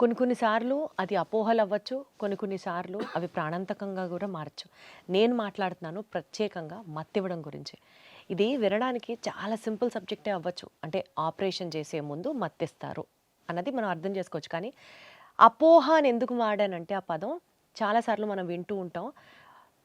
కొన్ని సార్లు అది అపోహలు అవ్వచ్చు, కొన్ని సార్లు అవి ప్రాణాంతకంగా కూడా మారచ్చు. నేను మాట్లాడుతున్నాను ప్రత్యేకంగా మత్తివ్వడం గురించి. ఇది వినడానికి చాలా సింపుల్ సబ్జెక్టే అవ్వచ్చు. అంటే ఆపరేషన్ చేసే ముందు మత్తిస్తారు అన్నది మనం అర్థం చేసుకోవచ్చు. కానీ అపోహ అని ఎందుకు వాడానంటే ఆ పదం చాలాసార్లు మనం వింటూ ఉంటాం.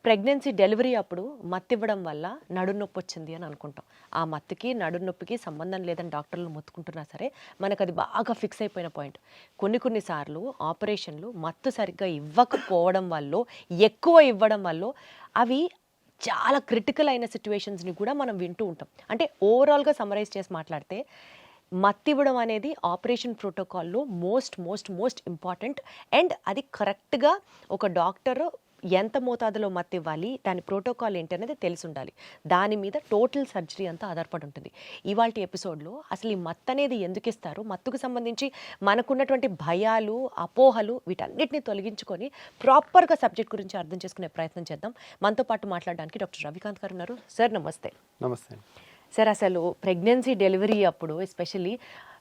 ప్రెగ్నెన్సీ డెలివరీ అప్పుడు మత్తివ్వడం వల్ల నడునొప్పి వచ్చింది అని అనుకుంటాం. ఆ మత్తుకి నడునొప్పికి సంబంధం లేదని డాక్టర్లు మొత్తుకుంటున్నా సరే మనకు అది బాగా ఫిక్స్ అయిపోయిన పాయింట్. కొన్ని సార్లు ఆపరేషన్లు మత్తు సరిగ్గా ఇవ్వకపోవడం వల్ల, ఎక్కువ ఇవ్వడం వల్ల అవి చాలా క్రిటికల్ అయిన సిచ్యువేషన్స్ని కూడా మనం వింటూ ఉంటాం. అంటే ఓవరాల్గా సమరైజ్ చేసి మాట్లాడితే మత్తివ్వడం అనేది ఆపరేషన్ ప్రోటోకాల్లో మోస్ట్ ఇంపార్టెంట్. అండ్ అది కరెక్ట్గా ఒక డాక్టర్ ఎంత మోతాదులో మత్తు ఇవ్వాలి, దాని ప్రోటోకాల్ ఏంటి అనేది తెలిసి ఉండాలి. దాని మీద టోటల్ సర్జరీ అంతా ఆధారపడి ఉంటుంది. ఇవాల్టి ఎపిసోడ్లో అసలు ఈ మత్తు అనేది ఎందుకు ఇస్తారు, మత్తుకు సంబంధించి మనకున్నటువంటి భయాలు, అపోహలు వీటన్నిటిని తొలగించుకొని ప్రాపర్గా సబ్జెక్ట్ గురించి అర్థం చేసుకునే ప్రయత్నం చేద్దాం. మనతో పాటు మాట్లాడడానికి డాక్టర్ రవికాంత్ గారు ఉన్నారు. సార్ నమస్తే. నమస్తే సార్, అసలు ప్రెగ్నెన్సీ డెలివరీ అప్పుడు ఎస్పెషల్లీ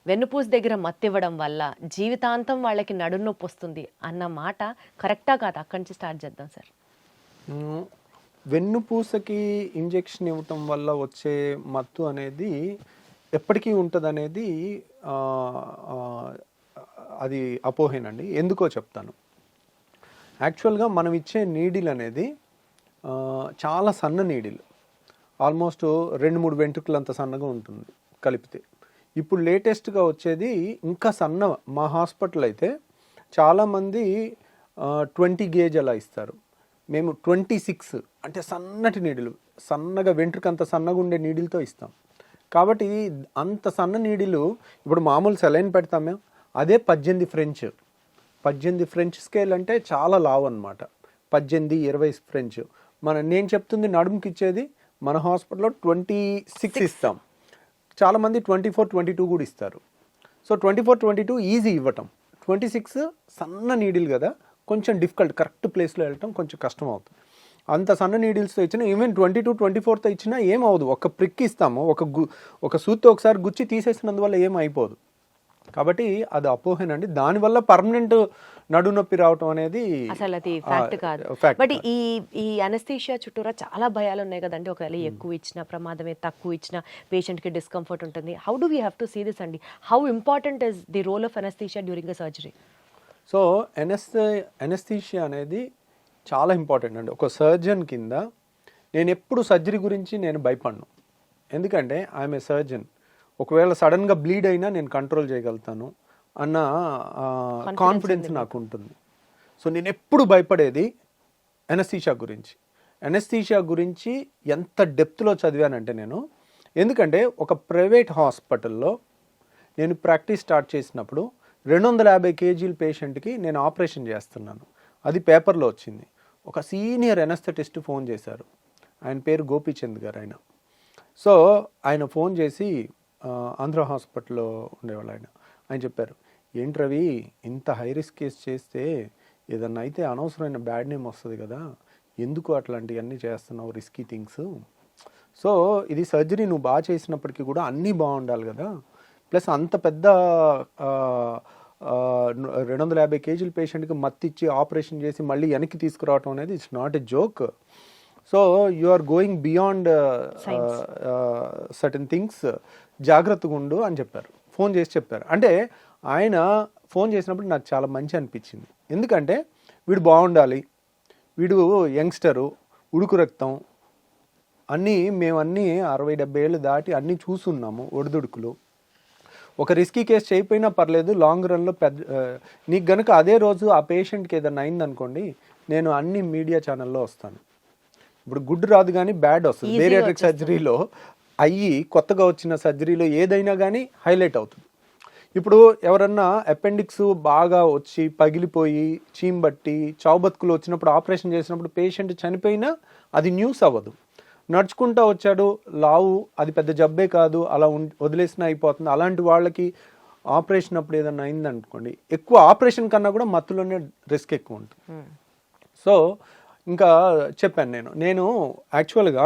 వెన్నుపూస దగ్గర మత్తివ్వడం వల్ల జీవితాంతం వాళ్ళకి నడునొప్పి వస్తుంది అన్న మాట కరెక్టా కాదా? అక్కడి నుంచి స్టార్ట్ చేద్దాం సార్. వెన్నుపూసకి ఇంజెక్షన్ ఇవ్వటం వల్ల వచ్చే మత్తు అనేది ఎప్పటికీ ఉంటుంది అనేది అది అపోహేనండి. ఎందుకో చెప్తాను. యాక్చువల్గా మనం ఇచ్చే నీడిల్ అనేది చాలా సన్న నీడిల్, ఆల్మోస్ట్ 2-3 వెంట్రుకలు అంత సన్నగా ఉంటుంది కలిపితే. ఇప్పుడు లేటెస్ట్గా వచ్చేది ఇంకా సన్న. మా హాస్పిటల్ అయితే చాలామంది 20 గేజ్ అలా ఇస్తారు. మేము 26 అంటే సన్నటి నీడిలు, సన్నగా వెంట్రుక అంత సన్నగా ఉండే నీడిల్తో ఇస్తాం. కాబట్టి అంత సన్న నీడిలు ఇప్పుడు మామూలు సెలైన్ పెడతాం మేము, అదే 18 ఫ్రెంచ్ స్కేల్ అంటే చాలా లావు అనమాట. 18-20 ఫ్రెంచ్. నేను చెప్తుంది నడుముకి ఇచ్చేది మన హాస్పిటల్లో 26 ఇస్తాం. చాలామంది 24-22 కూడా ఇస్తారు. సో 24-22 ఈజీ ఇవ్వటం, 26 సన్న నీడిల్ కదా, కొంచెం డిఫికల్ట్, కరెక్ట్ ప్లేస్లో వెళ్ళటం కొంచెం కష్టం అవుతుంది. అంత సన్న నీడిల్స్తో ఇచ్చినా, ఈవెన్ 22-24తో ఇచ్చినా ఏమవుదు. ఒక ప్రిక్ ఇస్తాము, ఒక సూత్తో ఒకసారి గుచ్చి తీసేసినందువల్ల ఏం అయిపోదు. కాబట్టి అది అపోహేనండి. దానివల్ల పర్మనెంట్ నడునొప్పి రావటం అనేది అసలు అది ఫ్యాక్ట్ కాదు. బట్ ఈ అనస్థీషియా చుట్టూరా చాలా భయాలు ఉన్నాయి కదండి. ఒకవేళ ఎక్కువ ఇచ్చినా ప్రమాదమే, తక్కువ ఇచ్చినా పేషెంట్కి డిస్కంఫర్ట్ ఉంటుంది. How do we have to see this అండి? How important is the role of anaesthesia during the surgery? So anaesthesia అనేది చాలా ఇంపార్టెంట్ అండి. ఒక సర్జన్ కింద నేను ఎప్పుడు సర్జరీ గురించి నేను భయపడను. ఎందుకంటే ఐఎమ్ ఏ సర్జన్. ఒకవేళ సడన్గా బ్లీడ్ అయినా నేను కంట్రోల్ చేయగలుగుతాను అన్న కాన్ఫిడెన్స్ నాకు ఉంటుంది. సో నేను ఎప్పుడు భయపడేది అనస్థీషియా గురించి. అనస్థీషియా గురించి ఎంత డెప్త్లో చదివానంటే నేను, ఎందుకంటే ఒక ప్రైవేట్ హాస్పిటల్లో నేను ప్రాక్టీస్ స్టార్ట్ చేసినప్పుడు 250 kg పేషెంట్కి నేను ఆపరేషన్ చేస్తున్నాను. అది పేపర్లో వచ్చింది. ఒక సీనియర్ ఎనస్థెటిస్ట్ ఫోన్ చేశారు. ఆయన పేరు గోపీచంద్ గారు. సో ఆయన ఫోన్ చేసి, ఆంధ్ర హాస్పిటల్లో ఉండేవాళ్ళు ఆయన చెప్పారు, ఏంటి రవి, ఇంత హై రిస్క్ కేసు చేస్తే ఏదన్నా అయితే అనవసరమైన బ్యాడ్ నేమ్ వస్తుంది కదా, ఎందుకు అట్లాంటివన్నీ చేస్తున్నావు, రిస్కీ థింగ్స్. సో ఇది సర్జరీ నువ్వు బాగా చేసినప్పటికీ కూడా అన్నీ బాగుండాలి కదా, ప్లస్ అంత పెద్ద 250 kg పేషెంట్కి మత్తిచ్చి ఆపరేషన్ చేసి మళ్ళీ వెనక్కి తీసుకురావటం అనేది it's not a joke. So you are going beyond certain things, జాగ్రత్తగా ఉండు అని చెప్పారు. ఫోన్ చేసి చెప్పారు. అంటే ఆయన ఫోన్ చేసినప్పుడు నాకు చాలా మంచి అనిపించింది. ఎందుకంటే వీడు బాగుండాలి, వీడు యంగ్స్టరు, ఉడుకు రక్తం, మేమన్నీ 60-70 ఏళ్ళు దాటి అన్నీ చూస్తున్నాము ఒడిదుడుకులు. ఒక రిస్కీ కేసు చేయకపోయినా పర్లేదు, లాంగ్ రన్లో నీకు గనుక అదే రోజు ఆ పేషెంట్కి ఏదైనా అయిందనుకోండి, నేను అన్ని మీడియా ఛానల్లో వస్తాను. ఇప్పుడు గుడ్ రాదు కానీ బ్యాడ్ వస్తుంది. బేరియాట్రిక్ సర్జరీలో కొత్తగా వచ్చిన సర్జరీలో ఏదైనా కానీ హైలైట్ అవుతుంది. ఇప్పుడు ఎవరన్నా అపెండిక్స్ బాగా వచ్చి పగిలిపోయి చీంబట్టి చావుబతుకులు వచ్చినప్పుడు ఆపరేషన్ చేసినప్పుడు పేషెంట్ చనిపోయినా అది న్యూస్ అవ్వదు. నడుచుకుంటూ వచ్చాడు, లావు, అది పెద్ద జబ్బే కాదు, అలా వదిలేసినా అయిపోతుంది. అలాంటి వాళ్ళకి ఆపరేషన్ అప్పుడు ఏదన్నా అయిందనుకోండి, ఎక్కువ ఆపరేషన్ కన్నా కూడా మత్తులోనే రిస్క్ ఎక్కువ ఉంటుంది. సో ఇంకా చెప్పాను నేను యాక్చువల్గా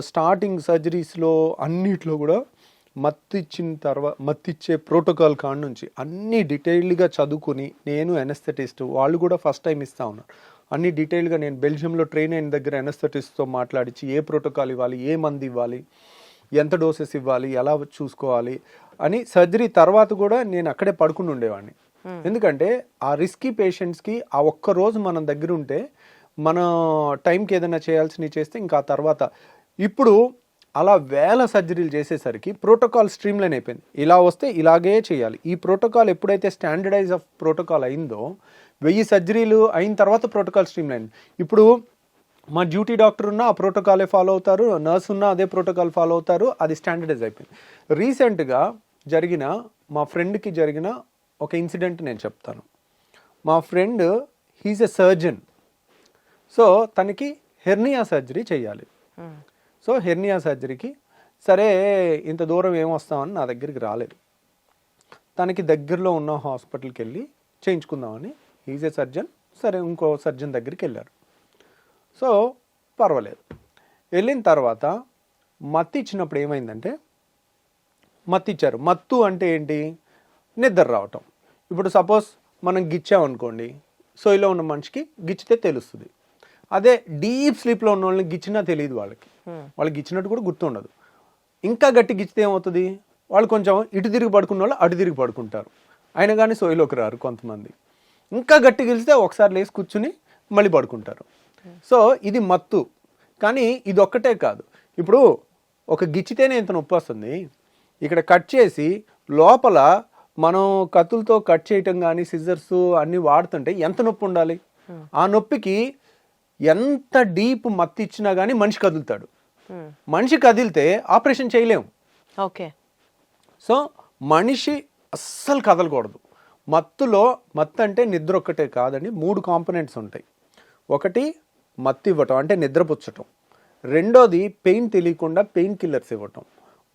స్టార్టింగ్ సర్జరీస్లో అన్నిట్లో కూడా మత్తిచ్చే ప్రోటోకాల్ కాడ నుంచి అన్నీ డీటెయిల్డ్గా చదువుకుని, నేను ఎనస్థెటిస్ట్, వాళ్ళు కూడా ఫస్ట్ టైం ఇస్తా ఉన్నారు, అన్ని డీటెయిల్గా నేను బెల్జియంలో ట్రైన్ అయిన దగ్గర ఎనస్థెటిస్ట్తో మాట్లాడించి ఏ ప్రోటోకాల్ ఇవ్వాలి, ఏ మందు ఇవ్వాలి, ఎంత డోసెస్ ఇవ్వాలి, ఎలా చూసుకోవాలి అని సర్జరీ తర్వాత కూడా నేను అక్కడే పడుకుని ఉండేవాడిని. ఎందుకంటే ఆ రిస్కీ పేషెంట్స్కి ఆ ఒక్క రోజు మనం దగ్గర ఉంటే మన టైంకి ఏదైనా చేయాల్సినవి చేస్తే ఇంకా తర్వాత ఇప్పుడు అలా వేల సర్జరీలు చేసేసరికి ప్రోటోకాల్ స్ట్రీమ్లైన్ అయిపోయింది. ఇలా వస్తే ఇలాగే చేయాలి. ఈ ప్రోటోకాల్ ఎప్పుడైతే స్టాండర్డైజ్ ఆఫ్ ప్రోటోకాల్ అయిందో 1000 సర్జరీలు అయిన తర్వాత ప్రోటోకాల్ స్ట్రీమ్లైన్. ఇప్పుడు మా డ్యూటీ డాక్టర్ ఉన్నా ఆ ప్రోటోకాలే ఫాలో అవుతారు, నర్స్ ఉన్నా అదే ప్రోటోకాల్ ఫాలో అవుతారు, అది స్టాండర్డైజ్ అయిపోయింది. రీసెంట్గా మా ఫ్రెండ్కి జరిగిన ఒక ఇన్సిడెంట్ నేను చెప్తాను. మా friend he's a surgeon. So తనకి హెర్నియా సర్జరీ చేయాలి. సో హెర్నియా సర్జరీకి సరే ఇంత దూరం ఏమొస్తామని నా దగ్గరికి రాలేదు. తనకి దగ్గరలో ఉన్న హాస్పిటల్కి వెళ్ళి చేయించుకుందామని హీజ్ ఏ సర్జన్, సరే ఇంకో సర్జన్ దగ్గరికి వెళ్ళారు. సో పర్వాలేదు. వెళ్ళిన తర్వాత మత్తు ఇచ్చినప్పుడు ఏమైందంటే, మత్తు ఇచ్చారు. మత్తు అంటే ఏంటి? నిద్ర రావటం. ఇప్పుడు సపోజ్ మనం గిచ్చామనుకోండి, సోయిలో ఉన్న మనిషికి గిచ్చితే తెలుస్తుంది. అదే డీప్ స్లీప్లో ఉన్న వాళ్ళని గిచ్చినా తెలియదు వాళ్ళకి గిచ్చినట్టు కూడా గుర్తుండదు. ఇంకా గట్టి గిచ్చితే ఏమవుతుంది? వాళ్ళు కొంచెం ఇటు తిరిగి పడుకున్న వాళ్ళు అటు తిరిగి పడుకుంటారు, అయినా కానీ సోయిలోకి రారు కొంతమంది. ఇంకా గట్టి గెలిస్తే ఒకసారి లేచి కూర్చుని మళ్ళీ పడుకుంటారు. సో ఇది మత్తు. కానీ ఇది ఒక్కటే కాదు. ఇప్పుడు ఒక గిచ్చితేనే ఇంత నొప్పి వస్తుంది. ఇక్కడ కట్ చేసి లోపల మనం కత్తులతో కట్ చేయటం కానీ సిజర్స్ అన్నీ వాడుతుంటే ఎంత నొప్పి ఉండాలి? ఆ నొప్పికి ఎంత డీప్ మత్తు ఇచ్చినా కానీ మనిషి కదులుతాడు. మనిషి కదిలితే ఆపరేషన్ చేయలేము. ఓకే. సో మనిషి అస్సలు కదలకూడదు. మత్తు అంటే నిద్ర ఒక్కటే కాదండి, 3 కాంపోనెంట్స్ ఉంటాయి. ఒకటి మత్తు ఇవ్వటం అంటే నిద్రపుచ్చటం, రెండోది పెయిన్ తెలియకుండా పెయిన్ కిల్లర్స్ ఇవ్వటం,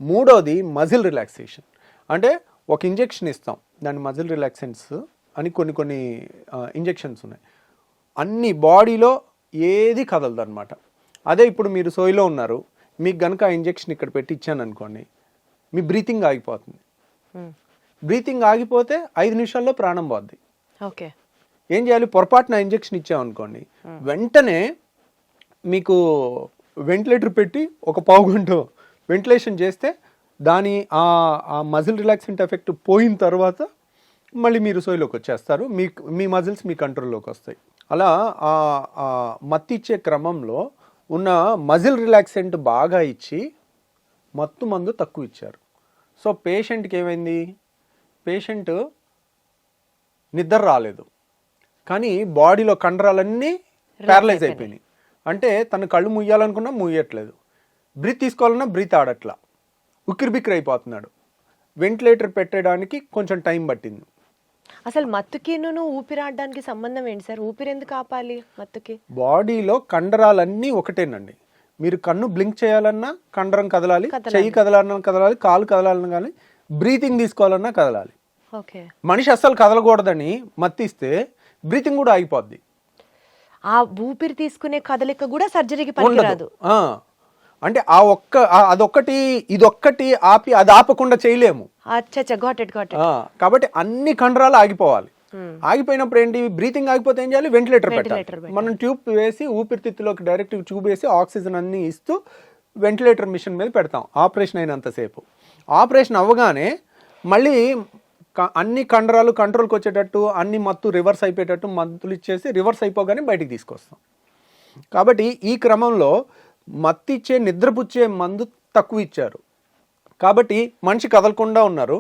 మూడోది మజిల్ రిలాక్సేషన్. అంటే ఒక ఇంజెక్షన్ ఇస్తాం, దాని మజిల్ రిలాక్సెంట్స్ అని కొన్ని ఇంజెక్షన్స్ ఉన్నాయి. అన్ని బాడీలో ఏది కదలదు అనమాట. అదే ఇప్పుడు మీరు సోయిలో ఉన్నారు, మీకు కనుక ఆ ఇంజెక్షన్ ఇక్కడ పెట్టి ఇచ్చాను అనుకోండి, మీ బ్రీతింగ్ ఆగిపోతుంది. బ్రీతింగ్ ఆగిపోతే 5 నిమిషాల్లో ప్రాణం పోద్ది. ఓకే. ఏం చేయాలి? పొరపాటున ఇంజెక్షన్ ఇచ్చామనుకోండి, వెంటనే మీకు వెంటిలేటర్ పెట్టి ఒక పావు గంట వెంటిలేషన్ చేస్తే దాని ఆ మజిల్ రిలాక్సెంట్ ఎఫెక్ట్ పోయిన తర్వాత మళ్ళీ మీరు సోయిలోకి వచ్చేస్తారు. మీ మజిల్స్ మీ కంట్రోల్లోకి వస్తాయి. అలా ఆ మత్తు ఇచ్చే క్రమంలో ఉన్న మజిల్ రిలాక్సెంట్ బాగా ఇచ్చి మత్తు మందు తక్కువ ఇచ్చారు. సో పేషెంట్కి ఏమైంది? పేషెంట్ నిద్ర రాలేదు, కానీ బాడీలో కండరాలన్నీ ప్యారలైజ్ అయిపోయినాయి. అంటే తను కళ్ళు ముయ్యాలనుకున్నా ముయ్యట్లేదు, బ్రీత్ తీసుకోవాలన్నా బ్రీత్ ఆడట్లా, ఉక్కిరిబిక్కిరి అయిపోతున్నాడు. వెంటిలేటర్ పెట్టడానికి కొంచెం టైం పట్టింది. అసలు మత్తుకి ఊపిరాడడానికి సంబంధం ఏంటి సార్? ఊపిరి ఎందుకు ఆపాలి మత్తుకి? బాడీలో కండరాలన్నీ ఒకటేనండి. మీరు కన్ను బ్లింక్ చేయాలన్నా కండరం కదలాలి, చెయ్యి కదలాలన్నా కదలాలి, కాలు కదలాలన్నా కానీ, బ్రీతింగ్ తీసుకోవాలన్నా కదలాలి. ఓకే. మనిషి అస్సలు కదలకూడదని మత్తిస్తే బ్రీతింగ్ కూడా ఆగిపోద్ది. ఆ ఊపిరి తీసుకునే కదలిక కూడా సర్జరీకి పనికిరాదు. అంటే అదొక్కటి ఇదొక్కటి ఆపి అది ఆపకుండా చేయలేము. కాబట్టి అన్ని కండరాలు ఆగిపోవాలి. ఆగిపోయినప్పుడు ఏంటి? బ్రీతింగ్ ఆగిపోతే ఏం చేయాలి? వెంటిలేటర్ పెట్టాలి. మనం ట్యూబ్ వేసి ఊపిరితిత్తులోకి డైరెక్ట్ ట్యూబ్ వేసి ఆక్సిజన్ అన్ని ఇస్తూ వెంటిలేటర్ మిషన్ మీద పెడతాం ఆపరేషన్ అయినంతసేపు. ఆపరేషన్ అవ్వగానే మళ్ళీ అన్ని కండరాలు కంట్రోల్కి వచ్చేటట్టు, అన్ని మత్తు రివర్స్ అయిపోయేటట్టు మందులు ఇచ్చేసి రివర్స్ అయిపోగానే బయటికి తీసుకొస్తాం. కాబట్టి ఈ క్రమంలో మత్తు ఇచ్చే నిద్రపుచ్చే మందు తక్కువ ఇచ్చారు. కాబట్టి మనిషి కదలకుండా ఉన్నారు,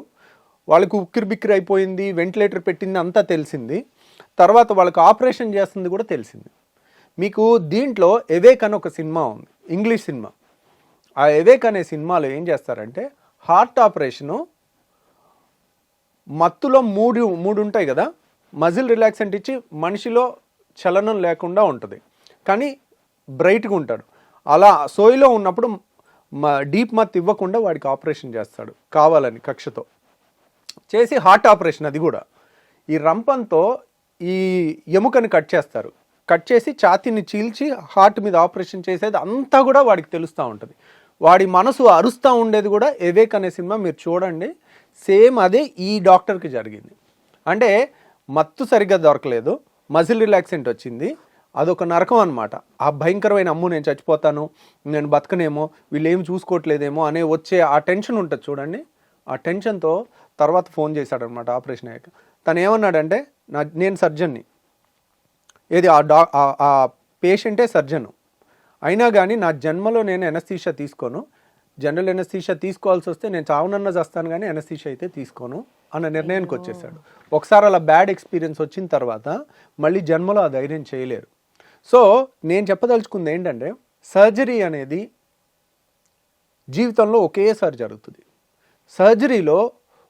వాళ్ళకి ఉక్కిరిబిక్కిరి అయిపోయింది, వెంటిలేటర్ పెట్టింది అంతా తెలిసింది. తర్వాత వాళ్ళకి ఆపరేషన్ చేస్తుంది కూడా తెలిసింది. మీకు దీంట్లో ఎవేక్ అని ఒక సినిమా ఉంది, ఇంగ్లీష్ సినిమా. ఆ ఎవేక్ అనే సినిమాలో ఏం చేస్తారంటే, హార్ట్ ఆపరేషను మత్తులో మూడు ఉంటాయి కదా, మజిల్ రిలాక్సెంట్ ఇచ్చి మనిషిలో చలనం లేకుండా ఉంటుంది, కానీ బ్రైట్గా ఉంటాడు. అలా సోయిలో ఉన్నప్పుడు డీప్ మత్తు ఇవ్వకుండా వాడికి ఆపరేషన్ చేస్తాడు కావాలని, కక్షతో చేసి హార్ట్ ఆపరేషన్. అది కూడా ఈ రంపంతో ఈ ఎముకని కట్ చేస్తారు, కట్ చేసి ఛాతీని చీల్చి హార్ట్ మీద ఆపరేషన్ చేసేది అంతా కూడా వాడికి తెలుస్తూ ఉంటుంది. వాడి మనసు అరుస్తూ ఉండేది కూడా ఎవేక్ అనే సినిమా మీరు చూడండి. సేమ్ అదే ఈ డాక్టర్కి జరిగింది. అంటే మత్తు సరిగ్గా దొరకలేదు, మజిల్ రిలాక్సెంట్ వచ్చింది, అదొక నరకం అనమాట. ఆ భయంకరమైన అమ్ము నేను చచ్చిపోతాను, నేను బతకనేమో, వీళ్ళు ఏమి చూసుకోవట్లేదేమో అనే వచ్చే ఆ టెన్షన్ ఉంటుంది చూడండి. ఆ టెన్షన్తో తర్వాత ఫోన్ చేశాడనమాట ఆపరేషన్ అయ్యాక. తను ఏమన్నాడంటే, నేను సర్జన్ని, ఏది ఆ పేషెంటే సర్జను, అయినా కానీ నా జన్మలో నేను ఎనస్థీషియా తీసుకోను, జనరల్ ఎనస్థీషియా తీసుకోవాల్సి వస్తే నేను చావునన్నా చేస్తాను కానీ ఎనస్థీషియా అయితే తీసుకోను అన్న నిర్ణయానికి వచ్చేసాడు. ఒకసారి అలా బ్యాడ్ ఎక్స్పీరియన్స్ వచ్చిన తర్వాత మళ్ళీ జన్మలో ఆ ధైర్యం చేయలేరు. సో నేను చెప్పదలుచుకుంది ఏంటంటే, సర్జరీ అనేది జీవితంలో ఒకేసారి జరుగుతుంది. సర్జరీలో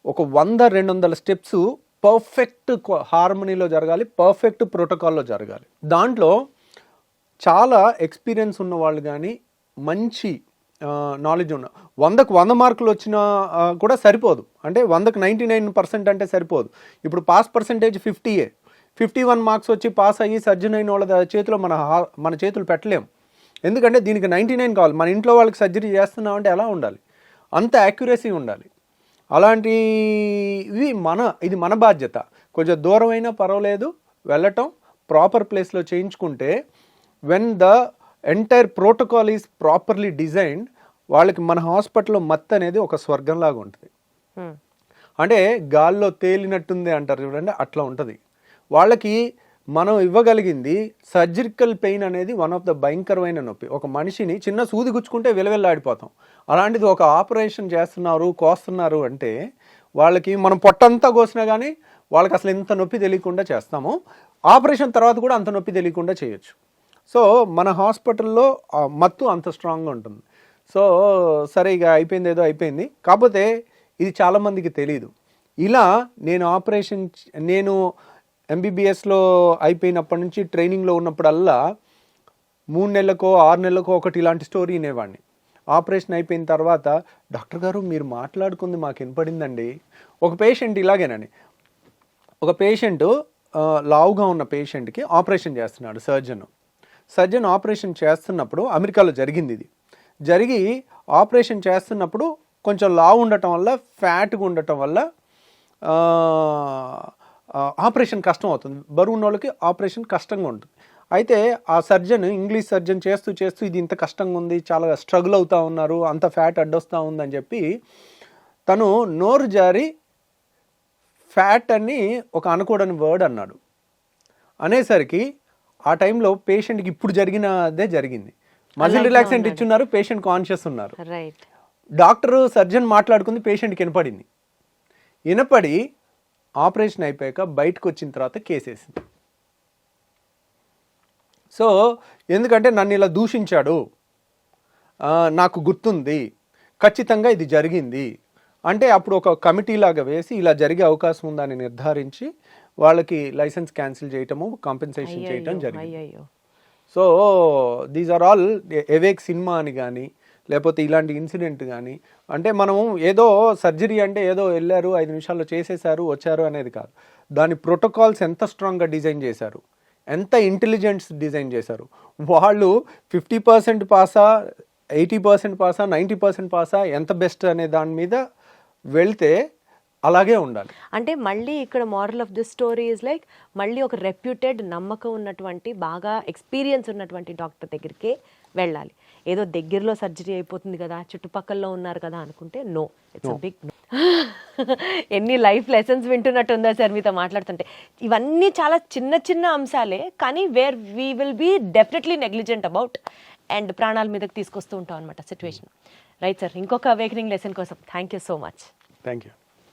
ఒక 100-200 స్టెప్స్ పర్ఫెక్ట్ హార్మనీలో జరగాలి, పర్ఫెక్ట్ ప్రోటోకాల్లో జరగాలి. దాంట్లో చాలా ఎక్స్పీరియన్స్ ఉన్న వాళ్ళు కానీ మంచి నాలెడ్జ్ ఉన్న 100కు 100 మార్కులు వచ్చినా కూడా సరిపోదు. అంటే 100కు 99% అంటే సరిపోదు. ఇప్పుడు పాస్ పర్సంటేజ్ 50, 51 మార్క్స్ వచ్చి పాస్ అయ్యి సర్జన్ అయిన వాళ్ళ చేతిలో మన చేతులు పెట్టలేము. ఎందుకంటే దీనికి 99 కావాలి. మన ఇంట్లో వాళ్ళకి సర్జరీ చేస్తున్నామంటే ఎలా ఉండాలి, అంత యాక్యురసీ ఉండాలి. అలాంటివి ఇది మన బాధ్యత. కొంచెం దూరం అయినా పర్వాలేదు, వెళ్ళటం, ప్రాపర్ ప్లేస్లో చేయించుకుంటే when the entire protocol is properly designed, వాళ్ళకి మన హాస్పిటల్లో మత్తు అనేది ఒక స్వర్గంలాగా ఉంటుంది. అంటే గాల్లో తేలినట్టుంది అంటారు చూడండి, అట్లా ఉంటుంది. వాళ్ళకి మనం ఇవ్వగలిగింది సర్జికల్ పెయిన్ అనేది వన్ ఆఫ్ ద భయంకరమైన నొప్పి. ఒక మనిషిని చిన్న సూది గుచ్చుకుంటే విలవిల్లాడిపోతాం. అలాంటిది ఒక ఆపరేషన్ చేస్తున్నారు, కోస్తున్నారు అంటే వాళ్ళకి మనం పొట్టంతా కోసినా కానీ వాళ్ళకి అసలు ఎంత నొప్పి తెలియకుండా చేస్తాము. ఆపరేషన్ తర్వాత కూడా అంత నొప్పి తెలియకుండా చేయొచ్చు. సో మన హాస్పిటల్లో మత్తు అంత స్ట్రాంగ్గా ఉంటుంది. సో సరే, ఇక అయిపోయింది, ఏదో అయిపోయింది. కాకపోతే ఇది చాలామందికి తెలియదు. ఇలా నేను ఎంబీబీఎస్లో అయిపోయినప్పటి నుంచి ట్రైనింగ్లో ఉన్నప్పుడల్లా 3 నెలలకో 6 నెలలకో ఒకటి ఇలాంటి స్టోరీ వినేవాడిని. ఆపరేషన్ అయిపోయిన తర్వాత, డాక్టర్ గారు మీరు మాట్లాడుకుంది మాకు వినపడిందండి. ఒక పేషెంట్ ఇలాగేనండి, ఒక పేషెంట్ లావుగా ఉన్న పేషెంట్కి ఆపరేషన్ చేస్తున్నాడు సర్జన్ ఆపరేషన్ చేస్తున్నప్పుడు, అమెరికాలో జరిగింది ఇది, జరిగి ఆపరేషన్ చేస్తున్నప్పుడు కొంచెం లావు ఉండటం వల్ల, ఫ్యాట్గా ఉండటం వల్ల ఆపరేషన్ కష్టం అవుతుంది. బరువు ఉన్న వాళ్ళకి ఆపరేషన్ కష్టంగా ఉంటుంది. అయితే ఆ సర్జన్, ఇంగ్లీష్ సర్జన్ చేస్తూ ఇది ఇంత కష్టంగా ఉంది, చాలా స్ట్రగుల్ అవుతూ ఉన్నారు, అంత ఫ్యాట్ అడ్డొస్తూ ఉందని చెప్పి తను నోరు జారి ఫ్యాట్ అని ఒక అనకూడని వర్డ్ అన్నాడు. అనేసరికి ఆ టైంలో పేషెంట్కి ఇప్పుడు జరిగినదే జరిగింది. మజిల్ రిలాక్సెంట్ ఇచ్చున్నారు, పేషెంట్ కాన్షియస్ ఉన్నారు. డాక్టరు సర్జన్ మాట్లాడుకుంది పేషెంట్కి వినపడి ఆపరేషన్ అయిపోయాక బయటకు వచ్చిన తర్వాత కేసేసింది. సో ఎందుకంటే నన్ను ఇలా దూషించాడు, నాకు గుర్తుంది, ఖచ్చితంగా ఇది జరిగింది అంటే అప్పుడు ఒక కమిటీ లాగా వేసి ఇలా జరిగే అవకాశం ఉందని నిర్ధారించి వాళ్ళకి లైసెన్స్ క్యాన్సిల్ చేయటము, కాంపెన్సేషన్ చేయటం జరిగింది. So these are all awake cinema అని కానీ, లేకపోతే ఇలాంటి ఇన్సిడెంట్ కానీ, అంటే మనం ఏదో సర్జరీ అంటే ఏదో వెళ్ళారు 5 నిమిషాల్లో చేసేసారు వచ్చారు అనేది కాదు. దాని ప్రోటోకాల్స్ ఎంత స్ట్రాంగ్గా డిజైన్ చేశారు, ఎంత ఇంటెలిజెన్స్ డిజైన్ చేశారు. వాళ్ళు 50% పాసా, 80% పాసా, 90% పాసా, ఎంత బెస్ట్ అనే దాని మీద వెళ్తే అలాగే ఉండాలి. అంటే మళ్ళీ ఇక్కడ moral of this story is like, మళ్ళీ ఒక రెప్యూటెడ్, నమ్మకం ఉన్నటువంటి, బాగా ఎక్స్పీరియన్స్ ఉన్నటువంటి డాక్టర్ దగ్గరికే వెళ్ళాలి. ఏదో దగ్గరలో సర్జరీ అయిపోతుంది కదా, చుట్టుపక్కల ఉన్నారు కదా అనుకుంటే no, it's a big no. ఎన్ని లైఫ్ లెసన్స్ వింటున్నట్టు ఉందా సార్ మీతో మాట్లాడుతుంటే. ఇవన్నీ చాలా చిన్న చిన్న అంశాలే, కానీ where we will be definitely negligent about and ప్రాణాల మీదకి తీసుకొస్తూ ఉంటాం అనమాట సిచ్యువేషన్. రైట్ సార్, ఇంకొక అవేకనింగ్ లెసన్ కోసం thank you so much. Thank you.